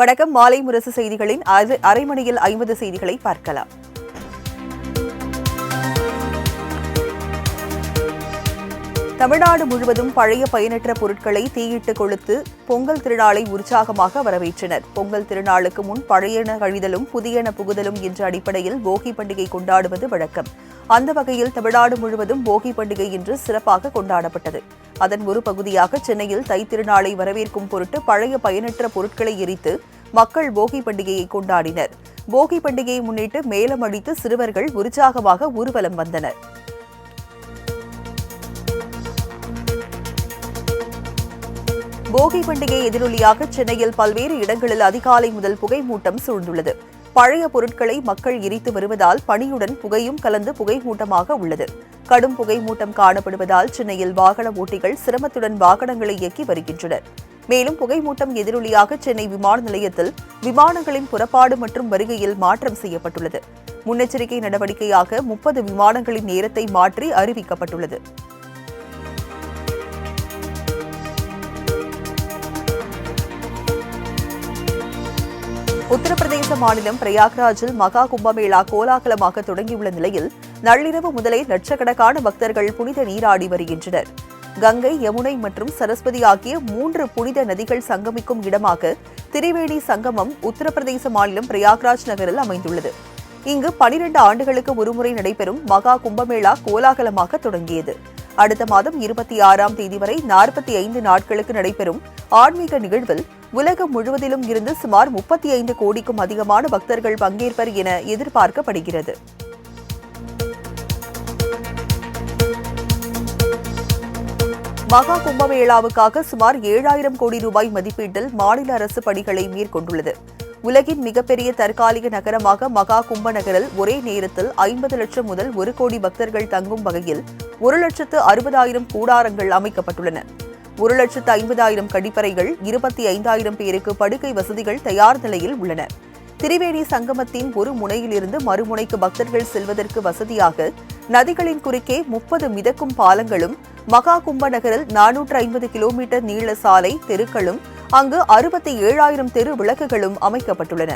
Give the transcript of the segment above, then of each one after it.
வணக்கம். மாலை முரசு செய்திகளின் அரை மணியில் 50 செய்திகளை பார்க்கலாம். தமிழ்நாடு முழுவதும் பழைய பயனற்ற பொருட்களை தீயிட்டு கொளுத்து பொங்கல் திருநாளை உற்சாகமாக வரவேற்றனர். பொங்கல் திருநாளுக்கு முன் பழையன கழிதலும் புதியன புகுதலும் என்ற அடிப்படையில் போகி பண்டிகை கொண்டாடுவது வழக்கம். அந்த வகையில் தமிழ்நாடு முழுவதும் போகி பண்டிகை இன்று சிறப்பாக கொண்டாடப்பட்டது. அதன் ஒரு பகுதியாக சென்னையில் தைத்திருநாளை வரவேற்கும் பொருட்டு பழைய பயனற்ற பொருட்களை எரித்து மக்கள் போகி பண்டிகையை கொண்டாடினர். போகி பண்டிகையை முன்னிட்டு மேளம் அடித்து சிறுவர்கள் உற்சாகமாக ஊர்வலம் வந்தனர். போகி பண்டிகை எதிரொலியாக சென்னையில் பல்வேறு இடங்களில் அதிகாலை முதல் புகை மூட்டம் சூழ்ந்துள்ளது. பழைய பொருட்களை மக்கள் எரித்து வருவதால் பனியுடன் புகையும் கலந்து புகை மூட்டமாக உள்ளது. கடும் புகை மூட்டம் காணப்படுவதால் சென்னையில் வாகன ஓட்டிகள் சிரமத்துடன் வாகனங்களை இயக்கி வருகின்றனர். மேலும் புகை மூட்டம் எதிரொலியாக சென்னை விமான நிலையத்தில் விமானங்களின் புறப்பாடு மற்றும் வருகையில் மாற்றம் செய்யப்பட்டுள்ளது. முன்னெச்சரிக்கை நடவடிக்கையாக 30 விமானங்களின் நேரத்தை மாற்றி அறிவிக்கப்பட்டுள்ளது. உத்தரப்பிரதேச மாநிலம் பிரயாக்ராஜில் மகா கும்பமேளா கோலாகலமாக தொடங்கியுள்ள நிலையில் நள்ளிரவு முதலே லட்சக்கணக்கான பக்தர்கள் புனித நீராடி வருகின்றனர். கங்கை, யமுனை மற்றும் சரஸ்வதி ஆகிய 3 புனித நதிகள் சங்கமிக்கும் இடமாக திரிவேணி சங்கமம் உத்தரப்பிரதேச மாநிலம் பிரயாக்ராஜ் நகரில் அமைந்துள்ளது. இங்கு 12 ஆண்டுகளுக்கு ஒருமுறை நடைபெறும் மகா கும்பமேளா கோலாகலமாக தொடங்கியது. அடுத்த மாதம் 26ஆம் தேதி வரை 45 நாட்களுக்கு நடைபெறும் ஆன்மீக நிகழ்வில் உலகம் முழுவதிலும் இருந்து சுமார் 35 கோடிக்கும் அதிகமான பக்தர்கள் பங்கேற்பர் என எதிர்பார்க்கப்படுகிறது. மகா கும்பமேளாவுக்காக சுமார் 7000 கோடி ரூபாய் மதிப்பீட்டில் மாநில அரசு பணிகளை மேற்கொண்டுள்ளது. உலகின் மிகப்பெரிய தற்காலிக நகரமாக மகா கும்ப நகரில் ஒரே நேரத்தில் 50 லட்சம் முதல் 1 கோடி பக்தர்கள் தங்கும் வகையில் 1,60,000 கூடாரங்கள் அமைக்கப்பட்டுள்ளன. 1,50,000 கழிப்பறைகள், 25,000 பேருக்கு படுக்கை வசதிகள் தயார் நிலையில் உள்ளன. திரிவேணி சங்கமத்தின் ஒரு முனையிலிருந்து மறுமுனைக்கு பக்தர்கள் செல்வதற்கு வசதியாக நதிகளின் குறுக்கே 30 மிதக்கும் பாலங்களும், மகா கும்ப நகரில் 450 கிலோமீட்டர் நீள சாலை தெருக்களும், அங்கு 67,000 தெரு விளக்குகளும் அமைக்கப்பட்டுள்ளன.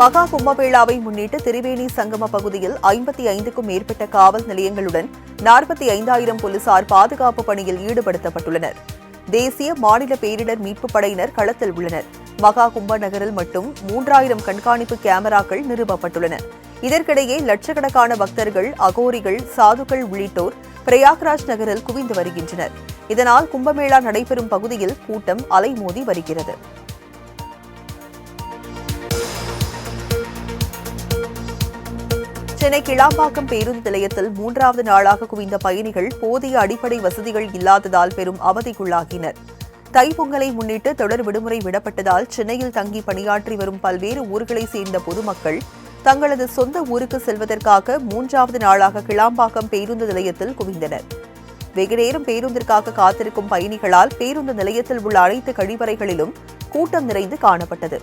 மகா கும்பமேளாவை முன்னிட்டு திரிவேணி சங்கம பகுதியில் 55க்கும் மேற்பட்ட காவல் நிலையங்களுடன் 45,000 போலீசார் பாதுகாப்பு பணியில் ஈடுபடுத்தப்பட்டுள்ளனர். தேசிய, மாநில பேரிடர் மீட்புப் படையினர் களத்தில் உள்ளனர். மகா கும்ப நகரில் மட்டும் 3000 கண்காணிப்பு கேமராக்கள் நிறுவப்பட்டுள்ளன. இதற்கிடையே லட்சக்கணக்கான பக்தர்கள், அகோரிகள், சாதுக்கள் உள்ளிட்டோர் பிரயாக்ராஜ் நகரில் குவிந்து வருகின்றனர். இதனால் கும்பமேளா நடைபெறும் பகுதியில் கூட்டம் அலைமோதி வருகிறது. சென்னை கிளாம்பாக்கம் பேருந்து நிலையத்தில் 3வது நாளாக குவிந்த பயணிகள் போதிய அடிப்படை வசதிகள் இல்லாததால் பெரும் அவதிக்குள்ளாகினர். தைப்பொங்கலை முன்னிட்டு தொடர் விடுமுறை விடப்பட்டதால் சென்னையில் தங்கி பணியாற்றி வரும் பல்வேறு ஊர்களைச் சேர்ந்த பொதுமக்கள் தங்களது சொந்த ஊருக்கு செல்வதற்காக 3வது நாளாக கிளாம்பாக்கம் பேருந்து நிலையத்தில் குவிந்தனர். வெகுநேரம் பேருந்திற்காக காத்திருக்கும் பயணிகளால் பேருந்து நிலையத்தில் உள்ள அனைத்து கழிவறைகளிலும் கூட்டம் நிறைந்து காணப்பட்டது.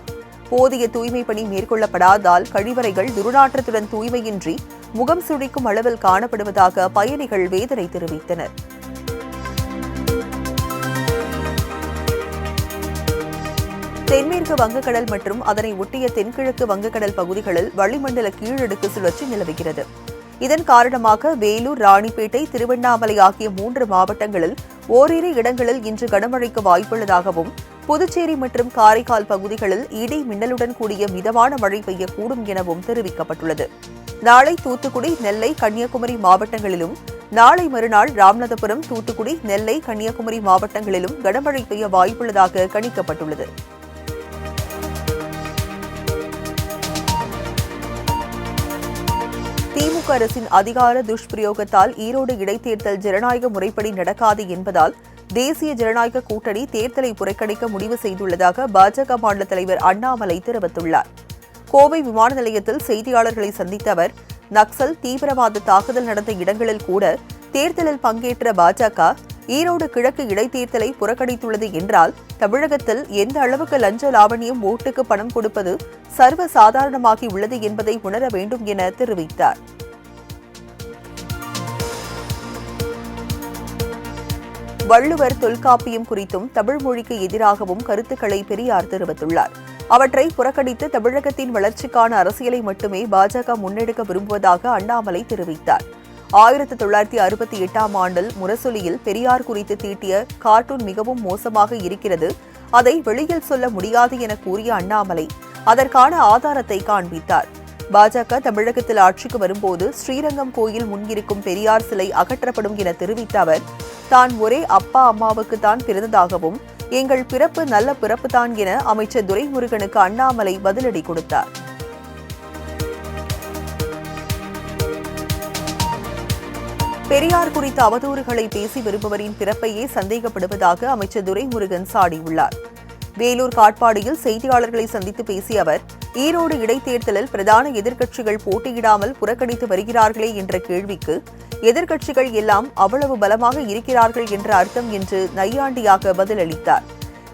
போதிய தூய்மை பணி மேற்கொள்ளப்படாததால் கழிவறைகள் துர்நாற்றத்துடன் தூய்மையின்றி முகம் சுழிக்கும் அளவில் காணப்படுவதாக பயணிகள் வேதனை தெரிவித்தனர். தென்மேற்கு வங்கக்கடல் மற்றும் அதனை ஒட்டிய தென்கிழக்கு வங்கக்கடல் பகுதிகளில் வளிமண்டல கீழடுக்கு சுழற்சி நிலவுகிறது. இதன் காரணமாக வேலூர், ராணிப்பேட்டை, திருவண்ணாமலை ஆகிய 3 மாவட்டங்களில் ஓரிரு இடங்களில் இன்று கனமழைக்கு வாய்ப்புள்ளதாகவும், புதுச்சேரி மற்றும் காரைக்கால் பகுதிகளில் இடி மின்னலுடன் கூடிய மிதமான மழை பெய்யக்கூடும் எனவும் தெரிவிக்கப்பட்டுள்ளது. நாளை தூத்துக்குடி, நெல்லை, கன்னியாகுமரி மாவட்டங்களிலும், நாளை மறுநாள் ராமநாதபுரம், தூத்துக்குடி, நெல்லை, கன்னியாகுமரி மாவட்டங்களிலும் கனமழை பெய்ய வாய்ப்புள்ளதாக கணிக்கப்பட்டுள்ளது. திமுக அரசின் அதிகார துஷ்பிரயோகத்தால் ஈரோடு இடைத்தேர்தல் ஜனநாயக முறைப்படி நடக்காது என்பதால் தேசிய ஜனநாயக கூட்டணி தேர்தலை புறக்கணிக்க முடிவு செய்துள்ளதாக பாஜக மாநில தலைவர் அண்ணாமலை தெரிவித்துள்ளார். கோவை விமான நிலையத்தில் செய்தியாளர்களை சந்தித்த அவர், நக்சல் தீவிரவாத தாக்குதல் நடந்த இடங்களில் கூட தேர்தலில் பங்கேற்ற பாஜக ஈரோடு கிழக்கு இடைத்தேர்தலை புறக்கணித்துள்ளது என்றால் தமிழகத்தில் எந்த அளவுக்கு லஞ்ச லாவணியம் ஓட்டுக்கு பணம் கொடுப்பது சர்வ சாதாரணமாகி உள்ளது என்பதை உணர வேண்டும் என தெரிவித்தார். வள்ளுவர் தொல்காப்பியம் குறித்தும் தமிழ் மொழிக்கு எதிராகவும் கருத்துக்களை பெரியார் தெரிவித்துள்ளார். அவற்றை புறக்கணித்து தமிழகத்தின் வளர்ச்சிக்கான அரசியலை மட்டுமே பாஜக முன்னெடுக்க விரும்புவதாக அண்ணாமலை தெரிவித்தார். 1968ஆம் ஆண்டில் முரசொலியில் பெரியார் குறித்து தீட்டிய கார்ட்டூன் மிகவும் மோசமாக இருக்கிறது, அதை வெளியில் சொல்ல முடியாது என கூறிய அண்ணாமலை அதற்கான ஆதாரத்தை காண்பித்தார். பாஜக தமிழகத்தில் ஆட்சிக்கு வரும்போது ஸ்ரீரங்கம் கோயில் முன்னிருக்கும் பெரியார் சிலை அகற்றப்படும் என தெரிவித்த அவர், தான் ஒரே அப்பா அம்மாவுக்கு தான் பிறந்ததாகவும் எங்கள் பிறப்பு நல்ல பிறப்புதான் என அமைச்சர் துரைமுருகனுக்கு அண்ணாமலை பதிலடி கொடுத்தார். பெரியார் குறித்த அவதூறுகளை பேசி வருபவரின் பிறப்பையே சந்தேகப்படுவதாக அமைச்சர் துரைமுருகன் சாடியுள்ளார். வேலூர் காட்பாடியில் செய்தியாளர்களை சந்தித்து பேசிய அவர், ஈரோடு இடைத்தேர்தலில் பிரதான எதிர்க்கட்சிகள் போட்டியிடாமல் புறக்கணித்து வருகிறார்களே என்ற கேள்விக்கு, எதிர்க்கட்சிகள் எல்லாம் அவ்வளவு பலமாக இருக்கிறார்கள் என்ற அர்த்தம் என்று நையாண்டியாக பதிலளித்தார்.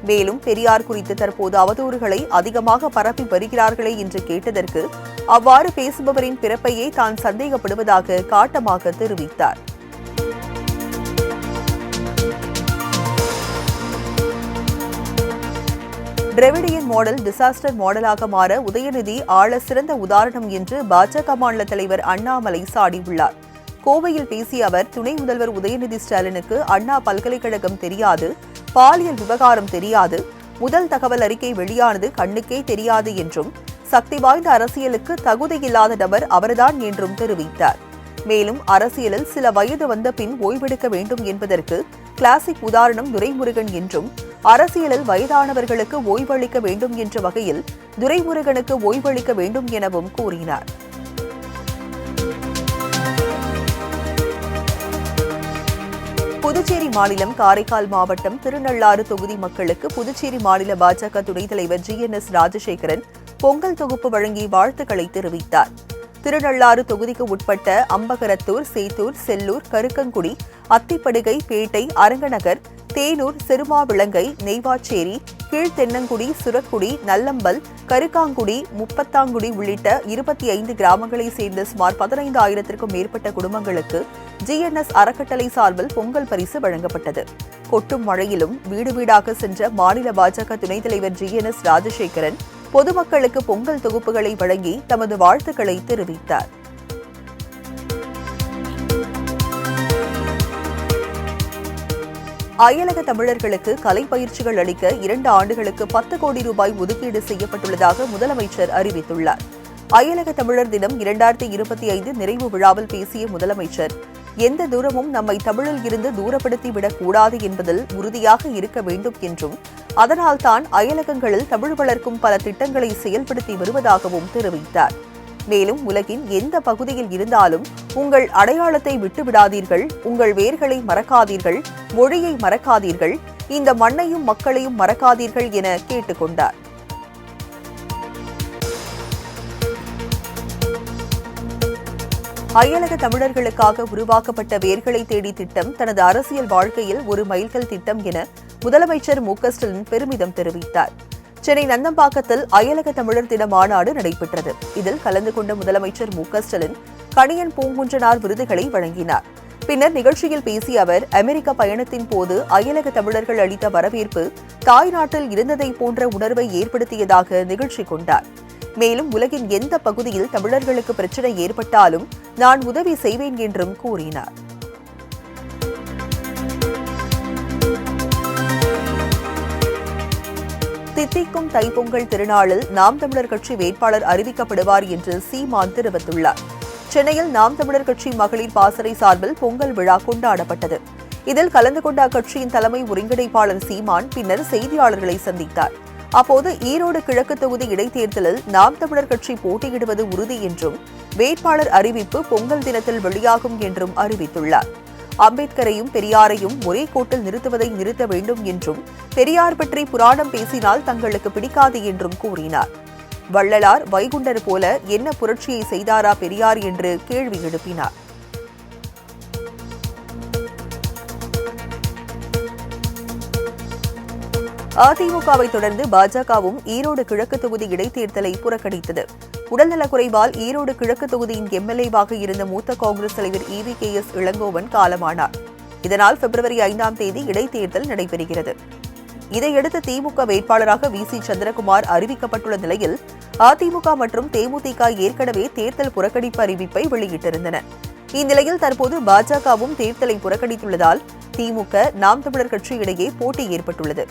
மேலும் பெரியார் குறித்து தற்போது அவதூறுகளை அதிகமாக பரப்பி வருகிறார்களே என்று கேட்டதற்கு, அவ்வாறு பேசுபவரின் பிறப்பையே தான் சந்தேகப்படுவதாக காட்டமாக தெரிவித்தார். டிராவிடியன் மாடல் டிசாஸ்டர் மாடலாக மாற உதயநிதி ஆள சிறந்த உதாரணம் என்று பாஜக மாநில தலைவர் அண்ணாமலை சாடியுள்ளார். கோவையில் பேசிய அவர், துணை முதல்வர் உதயநிதி ஸ்டாலினுக்கு அண்ணா பல்கலைக்கழகம் தெரியாது, பாலியல் விவகாரம் தெரியாது, முதல் தகவல் அறிக்கை வெளியானது கண்ணுக்கே தெரியாது என்றும், சக்தி வாய்ந்த அரசியலுக்கு தகுதியில்லாத நபர் அவர்தான் என்றும் தெரிவித்தார். மேலும் அரசியலில் சில வயது வந்த பின் ஓய்வெடுக்க வேண்டும் என்பதற்கு கிளாசிக் உதாரணம் துரைமுருகன் என்றும், அரசியலில் வயதானவர்களுக்கு ஓய்வளிக்க வேண்டும் என்ற வகையில் துரைமுருகனுக்கு ஓய்வளிக்க வேண்டும் எனவும் கூறினார். புதுச்சேரி மாநிலம் காரைக்கால் மாவட்டம் திருநள்ளாறு தொகுதி மக்களுக்கு புதுச்சேரி மாநில பாஜக துணைத் தலைவர் GNS ராஜசேகரன் பொங்கல் தொகுப்பு வழங்கி வாழ்த்துக்களை தெரிவித்தார். திருநள்ளாறு தொகுதிக்கு உட்பட்ட அம்பகரத்தூர், சேத்தூர், செல்லூர், கருக்கங்குடி, அத்திப்படுகை, பேட்டை, அரங்கநகர், தேனூர், சிறுமாவிளங்கை, நெய்வாச்சேரி, கீழ்த்தென்னங்குடி, சுரக்குடி, நல்லம்பல், கருக்காங்குடி, முப்பத்தாங்குடி உள்ளிட்ட 25 கிராமங்களைச் சேர்ந்த சுமார் 15,000க்கும் மேற்பட்ட குடும்பங்களுக்கு GNS அறக்கட்டளை சார்பில் பொங்கல் பரிசு வழங்கப்பட்டது. கொட்டும் மழையிலும் வீடு வீடாக சென்ற மாநில பாஜக துணைத் தலைவர் GNS ராஜசேகரன் பொதுமக்களுக்கு பொங்கல் தொகுப்புகளை வழங்கி தமது வாழ்த்துக்களை தெரிவித்தார். அயலக தமிழர்களுக்கு கலை பயிற்சிகள் அளிக்க 2 ஆண்டுகளுக்கு 10 கோடி ரூபாய் ஒதுக்கீடு செய்யப்பட்டுள்ளதாக முதலமைச்சர் அறிவித்துள்ளார். அயலக தமிழர் தினம் 2025 நிறைவு விழாவில் பேசிய முதலமைச்சர், எந்த தூரமும் நம்மை தமிழில் இருந்து தூரப்படுத்திவிடக் கூடாது என்பதில் உறுதியாக இருக்க வேண்டும் என்றும், அதனால்தான் அயலகங்களில் தமிழ் வளர்க்கும் பல திட்டங்களை செயல்படுத்தி வருவதாகவும் தெரிவித்தார். மேலும் உலகின் எந்த பகுதியில் இருந்தாலும் உங்கள் அடையாளத்தை விட்டுவிடாதீர்கள், உங்கள் வேர்களை மறக்காதீர்கள், மொழியை மறக்காதீர்கள், இந்த மண்ணையும் மக்களையும் மறக்காதீர்கள் என கேட்டுக் கொண்டார். அயலக தமிழர்களுக்காக உருவாக்கப்பட்ட வேர்களை தேடி திட்டம் தனது அரசியல் வாழ்க்கையில் ஒரு மைல்கல் திட்டம் என முதலமைச்சர் ஸ்டாலின் பெருமிதம் தெரிவித்தார். சென்னை நந்தம்பாக்கத்தில் அயலக தமிழர் தின மாநாடு நடைபெற்றது. இதில் கலந்து கொண்ட முதலமைச்சர் ஸ்டாலின் கணியன் பூங்குன்றனார் விருதுகளை வழங்கினார். பின்னர் நிகழ்ச்சியில் பேசிய அவர், அமெரிக்க பயணத்தின் போது அயலக தமிழர்கள் அளித்த வரவேற்பு தாய்நாட்டில் இருந்ததை போன்ற உணர்வை ஏற்படுத்தியதாக நிகழ்ச்சி கொண்டார். மேலும் உலகின் எந்த பகுதியில் தமிழர்களுக்கு பிரச்சினை ஏற்பட்டாலும் நான் உதவி செய்வேன் என்றும் கூறினார். தித்திக்கும் தைப்பொங்கல் திருநாளில் நாம் தமிழர் கட்சி வேட்பாளர் அறிவிக்கப்படுவார் என்று சீமான் தெரிவித்துள்ளார். சென்னையில் நாம் தமிழர் கட்சி மகளிர் பாசறை சார்பில் பொங்கல் விழா கொண்டாடப்பட்டது. இதில் கலந்து கொண்ட அக்கட்சியின் தலைமை ஒருங்கிணைப்பாளர் சீமான் பின்னர் செய்தியாளர்களை சந்தித்தார். அப்போது ஈரோடு கிழக்கு தொகுதி இடைத்தேர்தலில் நாம் தமிழர் கட்சி போட்டியிடுவது உறுதி என்றும், வேட்பாளர் அறிவிப்பு பொங்கல் தினத்தில் வெளியாகும் என்றும் அறிவித்துள்ளார். அம்பேத்கரையும் பெரியாரையும் ஒரே கோட்டில் நிறுத்துவதை நிறுத்த வேண்டும் என்றும், பெரியார் பற்றி புராணம் பேசினால் தங்களுக்கு பிடிக்காது என்றும் கூறினார். வள்ளலார், வைகுண்டர் போல என்ன புரட்சியை செய்தாரா பெரியார் என்று கேள்வி எழுப்பினார். அதிமுகவை தொடர்ந்து பாஜகவும் ஈரோடு கிழக்கு தொகுதி இடைத்தேர்தலை புறக்கணித்தது. உடல்நலக்குறைவால் ஈரோடு கிழக்கு தொகுதியின் MLA-வாக இருந்த மூத்த காங்கிரஸ் தலைவர் EVKS இளங்கோவன் காலமானார். இதனால் பிப்ரவரி 5ஆம் தேதி இடைத்தேர்தல் நடைபெறுகிறது. இதையடுத்து திமுக வேட்பாளராக வி.சி. சந்திரகுமார் அறிவிக்கப்பட்டுள்ள நிலையில் அதிமுக மற்றும் தேமுதிக ஏற்கனவே தேர்தல் புறக்கணிப்பு அறிவிப்பை வெளியிட்டிருந்தன. இந்நிலையில் தற்போது பாஜகவும் தேர்தலை புறக்கணித்துள்ளதால் திமுக நாம் தமிழர் கட்சி இடையே போட்டி ஏற்பட்டுள்ளது.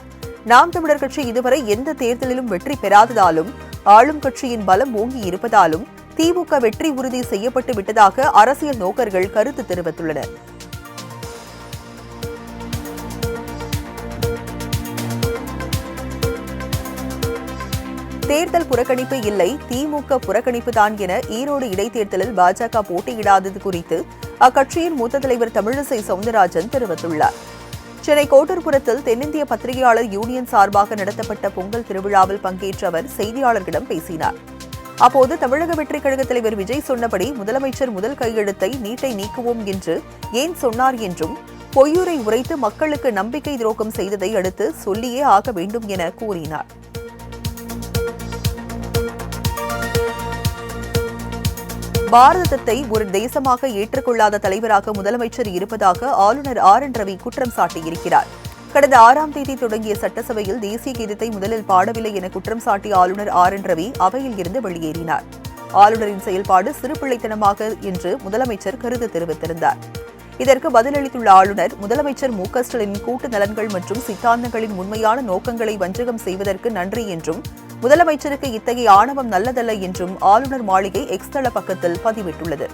நாம் தமிழர் கட்சி இதுவரை எந்த தேர்தலிலும் வெற்றி பெறாததாலும் ஆளும் கட்சியின் பலம் ஓங்கி இருப்பதாலும் திமுக வெற்றி உறுதி செய்யப்பட்டு விட்டதாக அரசியல் நோக்கர்கள் கருத்து தெரிவித்துள்ளனர். தேர்தல் புறக்கணிப்பு இல்லை, திமுக புறக்கணிப்பு தான் என ஈரோடு இடைத்தேர்தலில் பாஜக போட்டியிடாதது குறித்து அக்கட்சியின் மூத்த தலைவர் தமிழிசை சவுந்தரராஜன் தெரிவித்துள்ளார். சென்னை கோட்டூர்புரத்தில் தென்னிந்திய பத்திரிகையாளர் யூனியன் சார்பாக நடத்தப்பட்ட பொங்கல் திருவிழாவில் பங்கேற்ற அவர் செய்தியாளர்களிடம் பேசினார். அப்போது தமிழக வெற்றிக் கழக தலைவர் விஜய் சொன்னபடி முதலமைச்சர் முதல் கையெழுத்தை நீட்டை நீக்குவோம் என்று ஏன் சொன்னார் என்றும் பொய்யுரை உரைத்து மக்களுக்கு நம்பிக்கை துரோகம் செய்ததை அடுத்து சொல்லியே ஆக வேண்டும் என கூறினார். பாரதத்தை ஒரு தேசமாக ஏற்றுக்கொள்ளாத தலைவராக முதலமைச்சர் இருப்பதாக ஆளுநர் ஆர்.என். ரவி குற்றம் சாட்டியிருக்கிறார். கடந்த 6ஆம் தேதி தொடங்கிய சட்டசபையில் தேசிய கீதத்தை முதலில் பாடவில்லை என குற்றம் சாட்டிய ஆளுநர் ஆர்.என். ரவி அவையில் இருந்து வெளியேறினார். ஆளுநரின் செயல்பாடு சிறுபிள்ளைத்தனமாக என்று முதலமைச்சர் கருத்து தெரிவித்திருந்தார். இதற்கு பதிலளித்துள்ள ஆளுநர், முதலமைச்சர் மு.க.ஸ்டாலினின் கூட்டு நலன்கள் மற்றும் சித்தாந்தங்களின் உண்மையான நோக்கங்களை வஞ்சகம் செய்வதற்கு நன்றி என்றும் முதலமைச்சருக்கு இத்தகைய ஆணவம் நல்லதல்ல என்றும் ஆளுநர் மாளிகை எக்ஸ் தள பக்கத்தில் பதிவிட்டுள்ளது.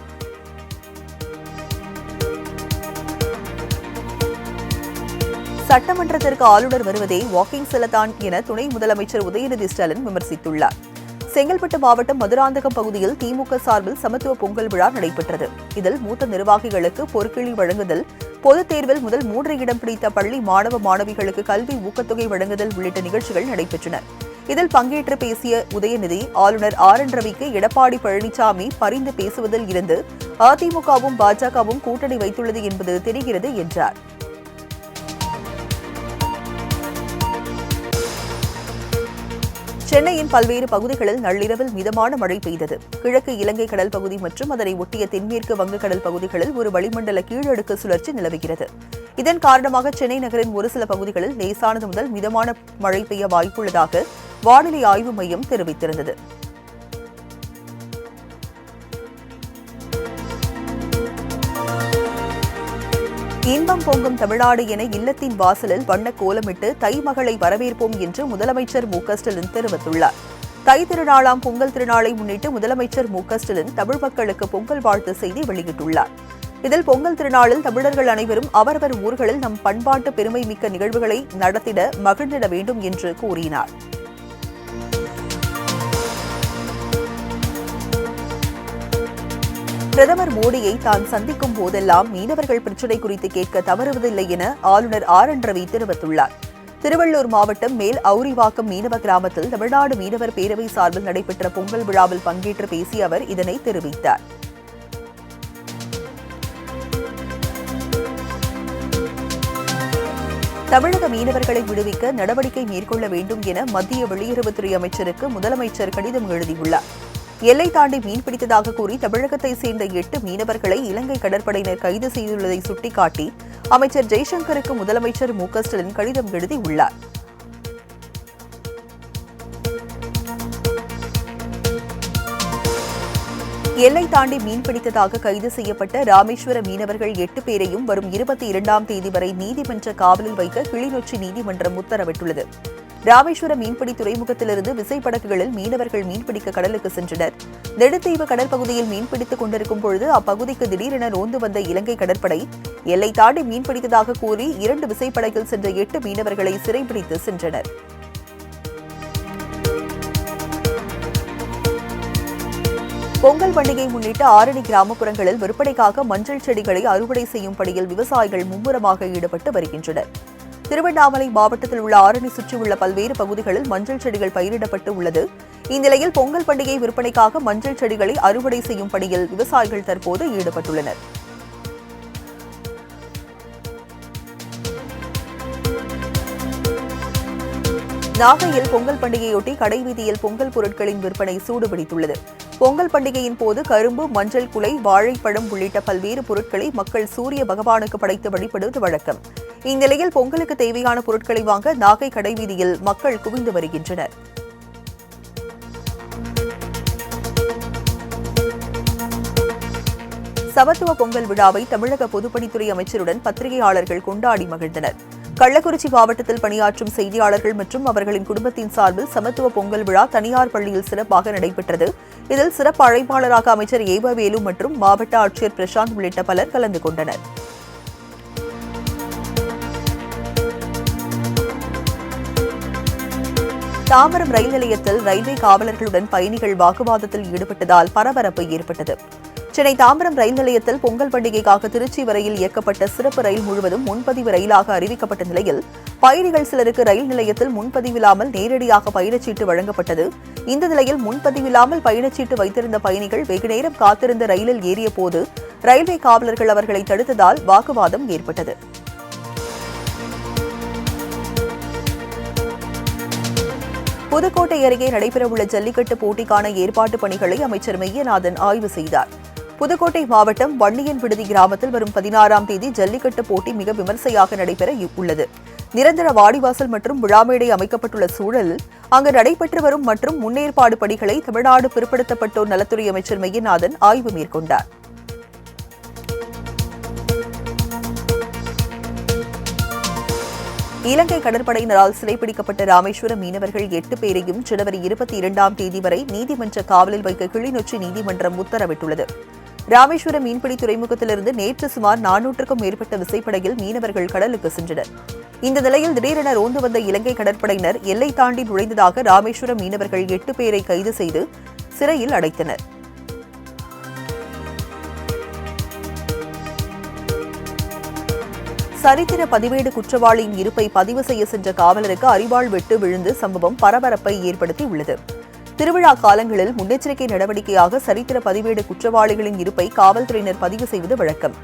சட்டமன்றத்திற்கு ஆளுநர் வருவதே வாக்கிங் செல்லத்தான் என துணை முதலமைச்சர் உதயநிதி ஸ்டாலின் விமர்சித்துள்ளார். செங்கல்பட்டு மாவட்டம் மதுராந்தகம் பகுதியில் திமுக சார்பில் சமத்துவ பொங்கல் விழா நடைபெற்றது. இதில் மூத்த நிர்வாகிகளுக்கு பொற்கிழி வழங்குதல், பொதுத் தேர்வில் முதல் 3 இடம் பிடித்த பள்ளி மாணவ மாணவிகளுக்கு கல்வி ஊக்கத்தொகை வழங்குதல் உள்ளிட்ட நிகழ்ச்சிகள் நடைபெற்றன. இதில் பங்கேற்று பேசிய உதயநிதி, ஆளுநர் ஆர்.என். ரவிக்கு எடப்பாடி பழனிசாமி பரிந்து பேசுவதில் இருந்து அதிமுகவும் பாஜகவும் கூட்டணி வைத்துள்ளது என்பது தெரிகிறது என்றார். சென்னையின் பல்வேறு பகுதிகளில் நள்ளிரவில் மிதமான மழை பெய்தது. கிழக்கு இலங்கை கடல் பகுதி மற்றும் அதனை ஒட்டிய தென்மேற்கு வங்கக்கடல் பகுதிகளில் ஒரு வளிமண்டல கீழடுக்கு சுழற்சி நிலவுகிறது. இதன் காரணமாக சென்னை நகரின் ஒரு சில பகுதிகளில் லேசானது முதல் மிதமான மழை பெய்ய வாய்ப்புள்ளதாக வானிலை ஆய்வு மையம் தெரிவித்திருந்தது. இன்பம் பொங்கும் தமிழ்நாடு என இல்லத்தின் வாசலில் வண்ண கோலமிட்டு தை மகளை வரவேற்போம் என்று முதலமைச்சர் மு.க.ஸ்டாலின் தெரிவித்துள்ளார். தை திருநாளாம் பொங்கல் திருநாளை முன்னிட்டு முதலமைச்சர் மு.க.ஸ்டாலின் தமிழ் மக்களுக்கு பொங்கல் வாழ்த்து செய்தி வெளியிட்டுள்ளார். இதில் பொங்கல் திருநாளில் தமிழர்கள் அனைவரும் அவரவர் ஊர்களில் நம் பண்பாட்டு பெருமை மிக்க நிகழ்வுகளை நடத்திட மகிழ்ந்திட வேண்டும் என்று கூறினார். பிரதமர் மோடியை தான் சந்திக்கும் போதெல்லாம் மீனவர்கள் பிரச்சினை குறித்து கேட்க தவறுவதில்லை என ஆளுநர் ஆர்.என். ரவி தெரிவித்துள்ளார். திருவள்ளூர் மாவட்டம் மேல் அவுரிவாக்கம் மீனவ கிராமத்தில் தமிழ்நாடு மீனவர் பேரவை சார்பில் நடைபெற்ற பொங்கல் விழாவில் பங்கேற்று பேசிய அவர் இதனை தெரிவித்தார். தமிழக மீனவர்களை விடுவிக்க நடவடிக்கை மேற்கொள்ள வேண்டும் என மத்திய வெளியுறவுத்துறை அமைச்சருக்கு முதலமைச்சர் கடிதம் எழுதியுள்ளார். எல்லை தாண்டி மீன்பிடித்ததாக கூறி தமிழகத்தைச் சேர்ந்த 8 மீனவர்களை இலங்கை கடற்படையினர் கைது செய்துள்ளதை சுட்டிக்காட்டி அமைச்சர் ஜெய்சங்கருக்கு முதலமைச்சர் மு.க.ஸ்டாலின் கடிதம் எழுதியுள்ளார். எல்லை தாண்டி மீன்பிடித்ததாக கைது செய்யப்பட்ட ராமேஸ்வர மீனவர்கள் 8 பேரையும் வரும் 22ஆம் தேதி வரை நீதிமன்ற காவலில் வைக்க கிளிநொச்சி நீதிமன்றம் உத்தரவிட்டுள்ளது. ராமேஸ்வர மீன்பிடி துறைமுகத்திலிருந்து விசைப்படகுகளில் மீனவர்கள் மீன்பிடிக்க கடலுக்கு சென்றனர். நெடுத்தீவு கடற்பகுதியில் மீன்பிடித்துக் கொண்டிருக்கும் பொழுது அப்பகுதிக்கு திடீரென ரோந்து வந்த இலங்கை கடற்படை எல்லை தாண்டி மீன்பிடித்ததாக கூறி 2 விசைப்படகில் சென்ற 8 மீனவர்களை சிறைபிடித்து சென்றனர். பொங்கல் பண்டிகை முன்னிட்டு ஆரணி கிராமப்புறங்களில் விற்பனைக்காக மஞ்சள் செடிகளை அறுவடை செய்யும் பணியில் விவசாயிகள் மும்முரமாக ஈடுபட்டு வருகின்றனர். திருவண்ணாமலை மாவட்டத்தில் உள்ள ஆரணி சுற்றியுள்ள பல்வேறு பகுதிகளில் மஞ்சள் செடிகள் பயிரிடப்பட்டு உள்ளது. இந்நிலையில் பொங்கல் பண்டிகை விற்பனைக்காக மஞ்சள் செடிகளை அறுவடை செய்யும் பணியில் விவசாயிகள் தற்போது ஈடுபட்டுள்ளனர். நாகையில் பொங்கல் பண்டிகையொட்டி கடைவீதியில் பொங்கல் பொருட்களின் விற்பனை சூடுபிடித்துள்ளது. பொங்கல் பண்டிகையின் போது கரும்பு, மஞ்சள் குலை, வாழைப்பழம் உள்ளிட்ட பல்வேறு பொருட்களை மக்கள் சூரிய பகவானுக்கு படைத்து வழிபடுவது வழக்கம். இந்நிலையில் பொங்கலுக்கு தேவையான பொருட்களை வாங்க நாகை கடைவீதியில் மக்கள் குவிந்து வருகின்றனர். சமத்துவ பொங்கல் விழாவை தமிழக பொதுப்பணித்துறை அமைச்சருடன் பத்திரிகையாளர்கள் கொண்டாடி மகிழ்ந்தனர். கள்ளக்குறிச்சி மாவட்டத்தில் பணியாற்றும் செய்தியாளர்கள் மற்றும் அவர்களின் குடும்பத்தின் சார்பில் சமத்துவ பொங்கல் விழா தனியார் பள்ளியில் சிறப்பாக நடைபெற்றது. இதில் சிறப்பு அழைப்பாளராக அமைச்சர் ஏவவேலு மற்றும் மாவட்ட ஆட்சியர் பிரசாந்த் உள்ளிட்ட பலர் கலந்து கொண்டனர். தாம்பரம் ரயில் நிலையத்தில் ரயில்வே காவலர்களுடன் பயணிகள் வாக்குவாதத்தில் ஈடுபட்டதால் பரபரப்பு ஏற்பட்டது. சென்னை தாம்பரம் ரயில் நிலையத்தில் பொங்கல் பண்டிகைக்காக திருச்சி வரையில் இயக்கப்பட்ட சிறப்பு ரயில் முழுவதும் முன்பதிவு ரயிலாக அறிவிக்கப்பட்ட நிலையில் பயணிகள் சிலருக்கு ரயில் நிலையத்தில் முன்பதிவில்லாமல் நேரடியாக பயணச்சீட்டு வழங்கப்பட்டது. இந்த நிலையில் முன்பதிவில்லாமல் பயணச்சீட்டு வைத்திருந்த பயணிகள் வெகுநேரம் காத்திருந்த ரயிலில் ஏறிய போது ரயில்வே காவலர்கள் அவர்களை தடுத்ததால் வாக்குவாதம் ஏற்பட்டது. புதுக்கோட்டை அருகே நடைபெறவுள்ள ஜல்லிக்கட்டு போட்டிக்கான ஏற்பாட்டு பணிகளை அமைச்சர் மெய்யநாதன் ஆய்வு செய்தார். புதுக்கோட்டை மாவட்டம் வன்னியன் விடுதி கிராமத்தில் வரும் 16ஆம் தேதி ஜல்லிக்கட்டு போட்டி மிக விமர்சையாக நடைபெற உள்ளது. நிரந்தர வாடிவாசல் மற்றும் விழாமேடை அமைக்கப்பட்டுள்ள சூழலில் அங்கு நடைபெற்று வரும் மற்றும் முன்னேற்பாடு பணிகளை தமிழ்நாடு பிற்படுத்தப்பட்டோர் நலத்துறை அமைச்சர் மெய்யநாதன் ஆய்வு மேற்கொண்டார். இலங்கை கடற்படையினரால் சிறைப்பிடிக்கப்பட்ட ராமேஸ்வரம் மீனவர்கள் 8 பேரையும் ஜனவரி 22ஆம் தேதி வரை நீதிமன்ற காவலில் வைக்க கிளிநொச்சி நீதிமன்றம் உத்தரவிட்டுள்ளது. ராமேஸ்வரம் மீன்பிடி துறைமுகத்திலிருந்து நேற்று சுமார் 400க்கும் மேற்பட்ட விசைப்படகில் மீனவர்கள் கடலுக்கு சென்றனர். இந்த நிலையில் திடீரென ரோந்து வந்த இலங்கை கடற்படையினர் எல்லை தாண்டி நுழைந்ததாக ராமேஸ்வரம் மீனவர்கள் 8 பேரை கைது செய்து சிறையில் அடைத்தனர். சரித்திர பதிவேடு குற்றவாளியின் இருப்பை பதிவு செய்ய சென்ற காவலருக்கு அரிவாள் வெட்டு விழுந்து சம்பவம் பரபரப்பை ஏற்படுத்தியுள்ளது. திருவிழா காலங்களில் முன்னெச்சரிக்கை நடவடிக்கையாக சரித்திர பதிவேடு குற்றவாளிகளின் இருப்பை காவல்துறையினர் பதிவு செய்வது வழக்கம்.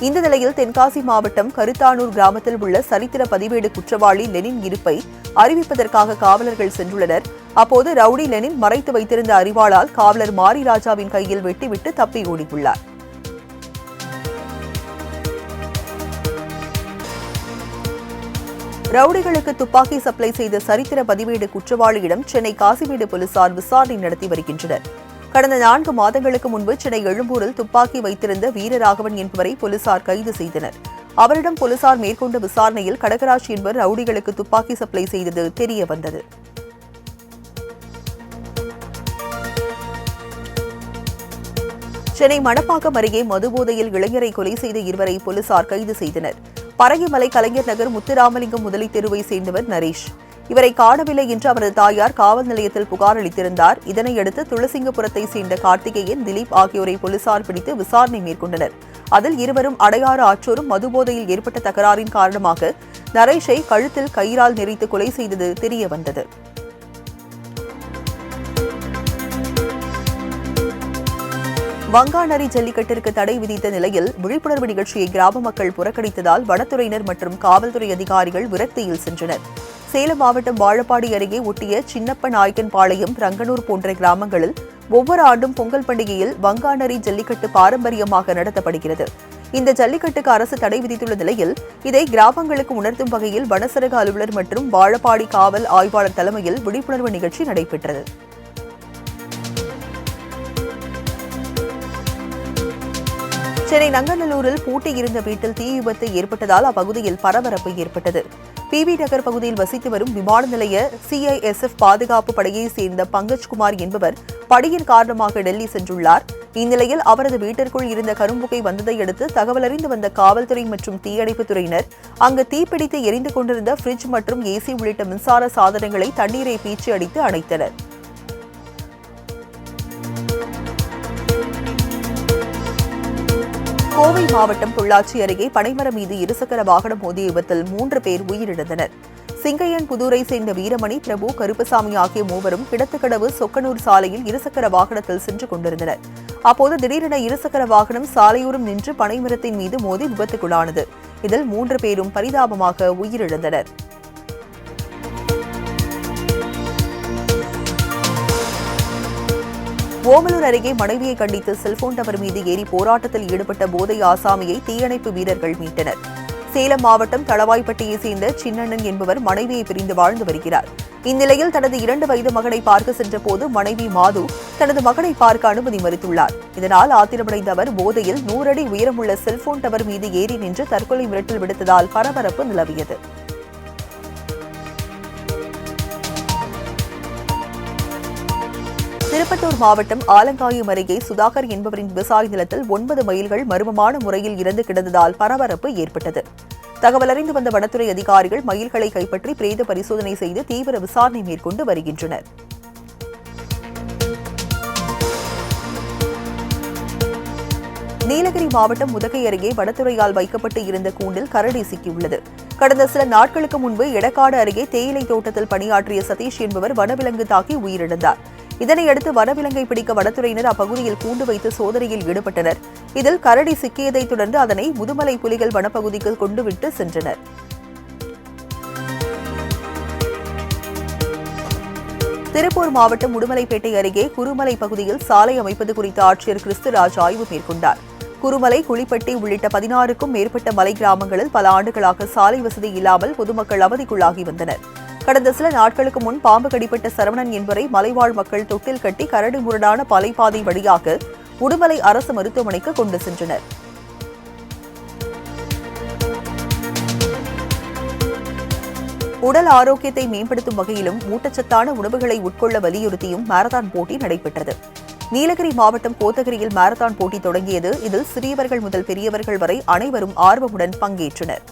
இந்த நிலையில் தென்காசி மாவட்டம் கருத்தானூர் கிராமத்தில் உள்ள சரித்திர பதிவேடு குற்றவாளி லெனின் இருப்பை அறிவிப்பதற்காக காவலர்கள் சென்றுள்ளனர். அப்போது ரவுடி லெனின் மறைத்து வைத்திருந்த அரிவாளால் காவலர் மாரிராஜாவின் கையில் வெட்டிவிட்டு தப்பி ஓடியுள்ளார். ரவுடிகளுக்கு துப்பாக்கி சப்ளை செய்த சரித்திர பதிவேடு குற்றவாளியிடம் சென்னை காசிமேடு போலீசார் விசாரணை நடத்தி வருகின்றனர். கடந்த 4 மாதங்களுக்கு முன்பு சென்னை எழும்பூரில் துப்பாக்கி வைத்திருந்த வீரராகவன் என்பவரை போலீசார் கைது செய்தனர். அவரிடம் போலீசார் மேற்கொண்ட விசாரணையில் கடகராஜ் என்பவர் ரவுடிகளுக்கு துப்பாக்கி சப்ளை செய்தது தெரியவந்தது. சென்னை மணப்பாக்கம் அருகே மதுபோதையில் இளைஞரை கொலை செய்த 2வரை போலீசார் கைது செய்தனர். பரங்கிமலை கலைஞர் நகர் முத்துராமலிங்கம் முதலி தெருவை சேர்ந்தவர் நரேஷ். இவரை காணவில்லை என்று அவரது தாயார் காவல் நிலையத்தில் புகார் அளித்திருந்தார். இதனையடுத்து துளசிங்கபுரத்தை சேர்ந்த கார்த்திகேயன், திலீப் ஆகியோரை போலீசார் பிடித்து விசாரணை மேற்கொண்டனர். அதில் 2வரும் அடையாறு ஆற்றோரும் மதுபோதையில் ஏற்பட்ட தகராறின் காரணமாக நரேஷை கழுத்தில் கயிறால் நெரித்து கொலை செய்தது தெரியவந்தது. வங்காநரி ஜல்லிக்கட்டிற்கு தடை விதித்த நிலையில் விழிப்புணர்வு நிகழ்ச்சியை கிராம மக்கள் புறக்கணித்ததால் வனத்துறையினர் மற்றும் காவல்துறை அதிகாரிகள் விரக்தியில் சென்றனர். சேலம் மாவட்டம் வாழப்பாடி அருகே ஒட்டிய சின்னப்ப நாயக்கன்பாளையம், ரங்கனூர் போன்ற கிராமங்களில் ஒவ்வொரு ஆண்டும் பொங்கல் பண்டிகையில் வங்காநரி ஜல்லிக்கட்டு பாரம்பரியமாக நடத்தப்படுகிறது. இந்த ஜல்லிக்கட்டுக்கு அரசு தடை விதித்துள்ள நிலையில் இதை கிராமங்களுக்கு உணர்த்தும் வகையில் வனசரக அலுவலர் மற்றும் வாழப்பாடி காவல் ஆய்வாளர் தலைமையில் விழிப்புணர்வு நிகழ்ச்சி நடைபெற்றது. சென்னை நங்கநல்லூரில் பூட்டி இருந்த வீட்டில் தீ விபத்து ஏற்பட்டதால் அப்பகுதியில் பரபரப்பு ஏற்பட்டது. பிவி நகர் பகுதியில் வசித்து வரும் விமான நிலைய சிஐஎஸ்எஃப் பாதுகாப்பு படையைச் சேர்ந்த பங்கஜ்குமார் என்பவர் பணியின் காரணமாக டெல்லி சென்றுள்ளார். இந்நிலையில் அவரது வீட்டிற்குள் இருந்த கரும்புகை வந்ததை அடுத்து தகவலறிந்து வந்த காவல்துறை மற்றும் தீயணைப்புத் துறையினர் அங்கு தீப்பிடித்து எரிந்து கொண்டிருந்த பிரிட்ஜ் மற்றும் ஏசி உள்ளிட்ட மின்சார சாதனங்களை தண்ணீரை பீச்சி அடித்து அணைத்தனர். கோவை மாவட்டம் பொள்ளாச்சி அருகே பனைமரம் மீது இருசக்கர வாகனம் மோதிய விபத்தில் 3 பேர் உயிரிழந்தனர். சிங்கையன் புதூரை சேர்ந்த வீரமணி, பிரபு, கருப்பசாமி ஆகிய மூவரும் கிடத்துக்கடவு சொக்கனூர் சாலையில் இருசக்கர வாகனத்தில் சென்று கொண்டிருந்தனர். அப்போது திடீரென இருசக்கர வாகனம் சாலையோரம் நின்று பனைமரத்தின் மீது மோதி விபத்துக்குள்ளானது. இதில் 3 பேரும் பரிதாபமாக உயிரிழந்தனர். ஓமலூர் அருகே மனைவியை கண்டித்து செல்போன் டவர் மீது ஏறி போராட்டத்தில் ஈடுபட்ட போதை ஆசாமியை தீயணைப்பு வீரர்கள் மீட்டனர். சேலம் மாவட்டம் தளவாய்ப்பட்டியை சேர்ந்த சின்னண்ணன் என்பவர் மனைவியை பிரிந்து வாழ்ந்து வருகிறார். இந்நிலையில் தனது 2 வயது மகனை பார்க்க சென்றபோது மனைவி மாது தனது மகனை பார்க்க அனுமதி மறுத்துள்ளார். இதனால் ஆத்திரமடைந்த அவர் போதையில் 100 அடி உயரமுள்ள செல்போன் டவர் மீது ஏறி நின்று தற்கொலை மிரட்டல் விடுத்ததால் பரபரப்பு நிலவியது. திருப்பத்தூர் மாவட்டம் ஆலங்காயம் அருகே சுதாகர் என்பவரின் விவசாய நிலத்தில் 9 மயில்கள் மர்மமான முறையில் இறந்து கிடந்ததால் பரபரப்பு ஏற்பட்டது. தகவல் அறிந்து வந்த வனத்துறை அதிகாரிகள் மயில்களை கைப்பற்றி பிரேத பரிசோதனை செய்து தீவிர விசாரணை மேற்கொண்டு வருகின்றனர். நீலகிரி மாவட்டம் உதகை அருகே வனத்துறையால் வைக்கப்பட்டு இருந்த கூண்டில் கரடி சிக்கியுள்ளது. கடந்த சில நாட்களுக்கு முன்பு எடக்காடு அருகே தேயிலை தோட்டத்தில் பணியாற்றிய சதீஷ் என்பவர் வனவிலங்கு தாக்கி உயிரிழந்தார். இதனையடுத்து வனவிலங்கை பிடிக்க வனத்துறையினர் அப்பகுதியில் கூண்டு வைத்து சோதனையில் ஈடுபட்டனர். இதில் கரடி சிக்கியதைத் தொடர்ந்து அதனை முதுமலை புலிகள் வனப்பகுதிக்கு கொண்டுவிட்டு சென்றனர். திருப்பூர் மாவட்டம் உடுமலைப்பேட்டை அருகே குருமலை பகுதியில் சாலை அமைப்பது குறித்து ஆட்சியர் கிறிஸ்துராஜ் ஆய்வு மேற்கொண்டார். குருமலை, குளிப்பட்டி உள்ளிட்ட 16க்கும் மேற்பட்ட மலை கிராமங்களில் பல ஆண்டுகளாக சாலை வசதி இல்லாமல் பொதுமக்கள் அவதிக்குள்ளாகி வந்தனர். கடந்த சில நாட்களுக்கு முன் பாம்பு கடிப்பட்ட சரவணன் என்பவரை மலைவாழ் மக்கள் தொட்டில் கட்டி கரடு முரடான மலைப்பாதை வழியாக உடுமலை அரசு மருத்துவமனைக்கு கொண்டு சென்றனர். உடல் ஆரோக்கியத்தை மேம்படுத்தும் வகையிலும் ஊட்டச்சத்தான உணவுகளை உட்கொள்ள வலியுறுத்தியும் மாரத்தான் போட்டி நடைபெற்றது. நீலகிரி மாவட்டம் கோத்தகிரியில் மாரத்தான் போட்டி தொடங்கியது. இதில் சிறியவர்கள் முதல் பெரியவர்கள் வரை அனைவரும் ஆர்வமுடன் பங்கேற்றனர்.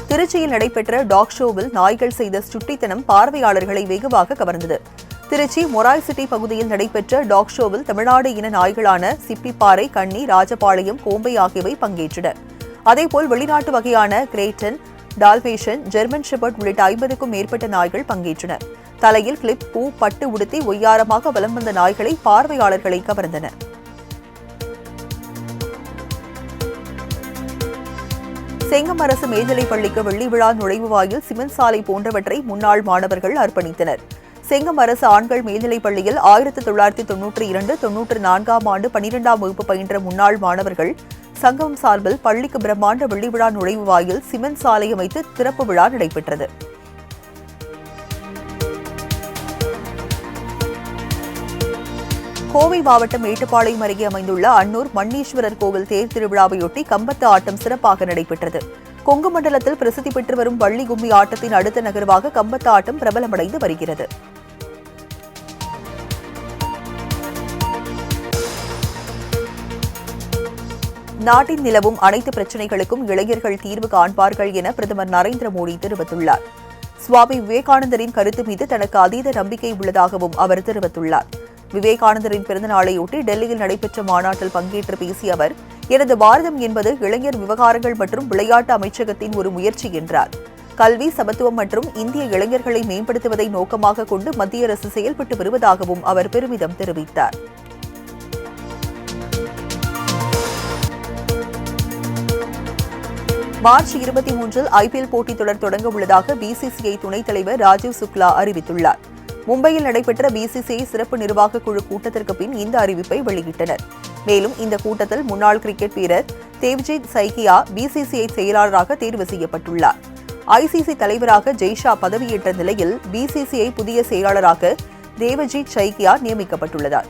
திருச்சியில் நடைபெற்ற டாக் ஷோவில் நாய்கள் செய்த சுட்டித்தனம் பார்வையாளர்களை வெகுவாக கவர்ந்தது. திருச்சி மொராய் சிட்டி பகுதியில் நடைபெற்ற டாக் ஷோவில் தமிழ்நாடு இன நாய்களான சிப்பிப்பாறை, கன்னி, ராஜபாளையம், கோம்பை ஆகியவை பங்கேற்றன. அதேபோல் வெளிநாட்டு வகையான கிரேட்டன், டால்மேஷன், ஜெர்மன் ஷெப்பர்ட் உள்ளிட்ட 50க்கும் மேற்பட்ட நாய்கள் பங்கேற்றன. தலையில் கிளிப், பூ, பட்டு உடுத்தி ஒய்யாரமாக வலம் வந்த நாய்களை பார்வையாளர்களை கவர்ந்தன. செங்கம் அரசு மேல்நிலைப் பள்ளிக்கு வெள்ளி விழா நுழைவு வாயில், சிமெண்ட் சாலை போன்றவற்றை முன்னாள் மாணவர்கள் அர்ப்பணித்தனர். செங்கம் அரசு ஆண்கள் மேல்நிலைப் பள்ளியில் 1992-94ஆம் ஆண்டு 12ஆம் வகுப்பு பயின்ற முன்னாள் மாணவர்கள் சங்கம் சார்பில் பள்ளிக்கு பிரம்மாண்ட வெள்ளி விழா நுழைவு வாயில் சிமெண்ட் சாலை அமைத்து திறப்பு விழா நடைபெற்றது. கோவை மாவட்டம் மேட்டுப்பாளையம் அருகே அமைந்துள்ள அன்னூர் மண்ணீஸ்வரர் கோவில் தேர் திருவிழாவையொட்டி கம்பத்து ஆட்டம் சிறப்பாக நடைபெற்றது. கொங்கு மண்டலத்தில் பிரசித்தி பெற்று வரும் வள்ளி கும்மி ஆட்டத்தின் அடுத்த நகர்வாக கம்பத்து ஆட்டம் பிரபலமடைந்து வருகிறது. நாட்டில் நிலவும் அனைத்து பிரச்சினைகளுக்கும் இளைஞர்கள் தீர்வு காண்பார்கள் என பிரதமர் நரேந்திர மோடி தெரிவித்துள்ளார். சுவாமி விவேகானந்தரின் கருத்து மீது தனக்கு அதீத நம்பிக்கை உள்ளதாகவும் அவர் தெரிவித்துள்ளார். விவேகானந்தரின் பிறந்த நாளையொட்டி டெல்லியில் நடைபெற்ற மாநாட்டில் பங்கேற்று பேசிய அவர், எனது பாரதம் என்பது இளைஞர் விவகாரங்கள் மற்றும் விளையாட்டு அமைச்சகத்தின் ஒரு முயற்சி என்றார். கல்வி, சமத்துவம் மற்றும் இந்திய இளைஞர்களை மேம்படுத்துவதை நோக்கமாக கொண்டு மத்திய அரசு செயல்பட்டு வருவதாகவும் அவர் பெருமிதம் தெரிவித்தார். மார்ச் 23 ஐபிஎல் போட்டித் தொடர் தொடங்க உள்ளதாக பிசிசிஐ துணைத் தலைவர் ராஜீவ் சுக்லா அறிவித்துள்ளார். மும்பையில் நடைபெற்ற பிசிசிஐ சிறப்பு நிர்வாக குழு கூட்டத்திற்கு பின் இந்த அறிவிப்பை வெளியிட்டனர். மேலும் இந்த கூட்டத்தில் முன்னாள் கிரிக்கெட் வீரர் தேவ்ஜித் சைக்கியா பிசிசிஐ செயலாளராக தேர்வு செய்யப்பட்டுள்ளார். ஐசிசி தலைவராக ஜெய்ஷா பதவியேற்ற நிலையில் பிசிசிஐ புதிய செயலாளராக தேவஜித் சைக்கியா நியமிக்கப்பட்டுள்ளார்.